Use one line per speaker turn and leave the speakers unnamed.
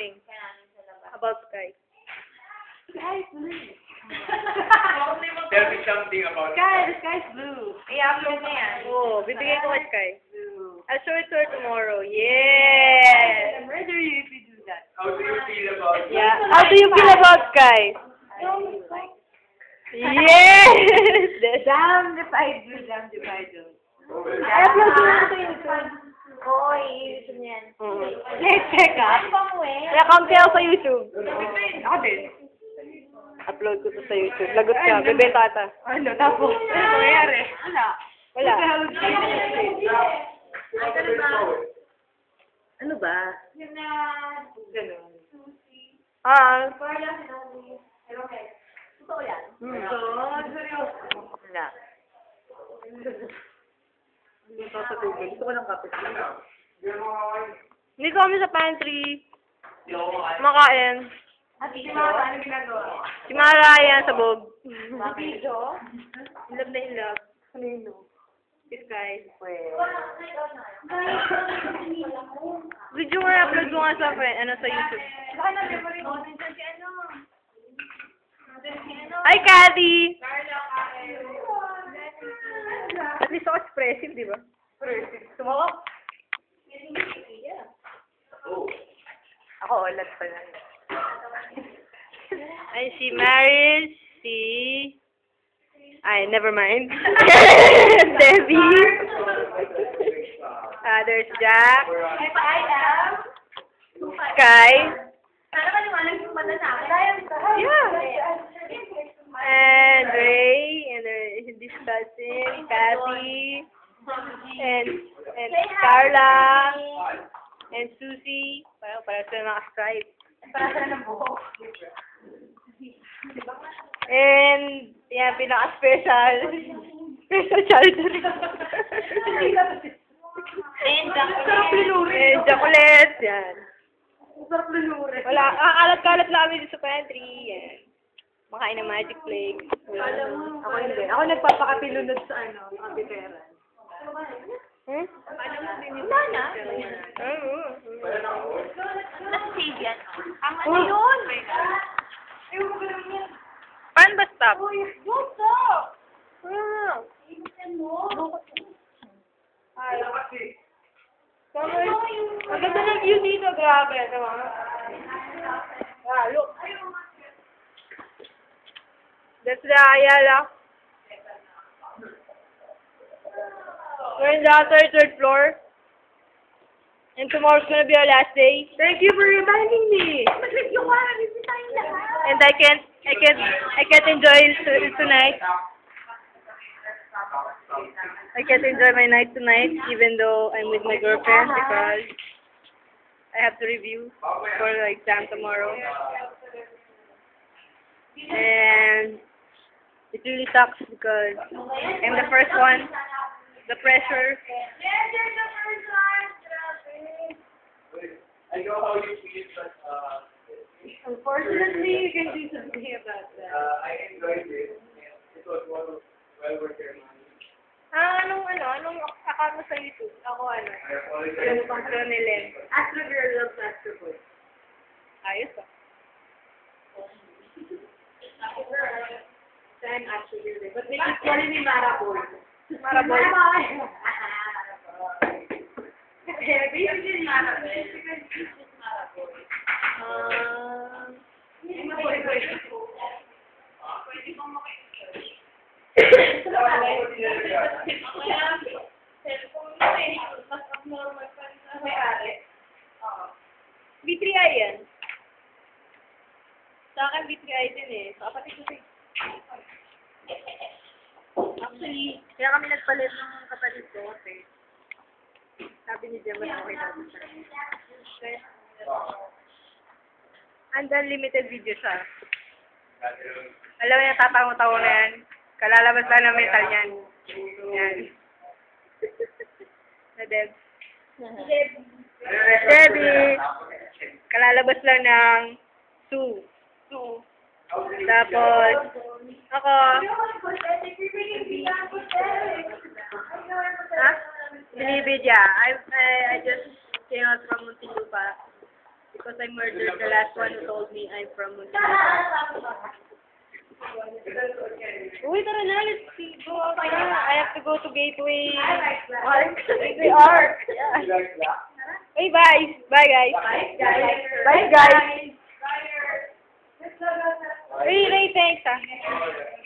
something about Sky.
Sky's blue.
Tell me something about
Sky, the sky's blue.
I-upload na yan. Oo, bibigay ko kay Sky.
Blue.
I'll show it to her tomorrow. Yeah!
I'm ready if you do that.
How do you feel about
Yeah. How do you feel about Sky? Yes!
Damn if I do, damn if I don't.
I-upload ko na sa YouTube.
Oo, i-YouTube niyan.
Let's check out.
Kaya kampi ako sa YouTube.
Ako din.
Upload ko to sa YouTube. Lagot ka. Bebenta ata.
Ano, tapos? Ano nangyari? Wala.
Wala.
Ano ba?
Yun na,
Ganun.
Ah.
Carla, sinabi. Okay. Totoo yan.
So, seryoso.
Wala.
Hindi pa sa tubig. Gusto ko ng kape.
Hindi ko kami sa pantry. Makain.
At si Mara, ano ginagawa?
Si Mara yan sa bog.
Video?
In love na in love. Kanino? Si Sky. Video nga upload ko nga sa sa YouTube.
Baka na-memory mo. Nandiyan si ano.
Hi, Cathy!
Carla, kain.
At least ako expressive, di ba?
Tumawak? Ako, ulat pa lang.
Ay, si Maris, ay, never mind. Debbie. There's Jack.
If I am,
Sky.
sana maliwanag yung mata sa akin.
Yeah. And Ray, and his cousin, Kathy, and Carla, and Susie. Para sa mga Stripe.
Para sa ng buhok.
And, yan, pinaka-special. Special child.
And
And chocolate, yan.
Sarap lunure.
Wala, kalat-kalat lang kami dito sa pantry. Yan. Makain ng Magic Flake.
Ako hindi. Ako nagpapakapilunod sa kapiteran.
Hmm?
wala na.
Oo.
Nag-save yan. Ang ano yun?
Ayaw mo ganun yan.
Paano ba stop?
Don't stop!
Ah.
Ibutin mo.
Ay. Ang ganda ng view dito, grabe. Look. That's the Ayala. We're in the third floor. And tomorrow's gonna be our last day.
Thank you for reminding me.
Mag-review ka. Review tayo lahat.
And I can't enjoy it tonight. I can't enjoy my night tonight, even though I'm with my girlfriend, because I have to review for the exam tomorrow. And it really sucks because I'm the first one. The pressure.
I know how you feel, but
Unfortunately, you can do something about that.
I enjoyed it. It was well worth your money.
Anong account mo sa YouTube? Ako
I apologize.
yung pang-clone ni Len.
Astro Girl loves Astro Boy.
Ayos ah.
Same Astro Girl. But they keep calling me Mara Boy.
Mara Boy.
Basically, Mara Boy.
B3I yan. Sa akin B3I din eh. Sa kapatid ko Actually, kaya kami nagpalit ng kapatid ko kasi sabi ni Gemma na okay daw siya. And unlimited video siya. Alam mo yung tatango-tango na yan. Kalalabas lang ng metal yan. Yan. Na Deb. Debbie. Kalalabas lang ng Sue. Tapos, ako. Ha? Bilibid, yeah. I just came out from Muntinlupa. because I murdered the last one who told me I'm from Muntinlupa. Uy, tara na, let's see. Go out na. I have to go to Gateway Arc. Gateway Arc. Yeah. Hey, bye. Bye, guys. Bye, guys. Ray, thanks, ah.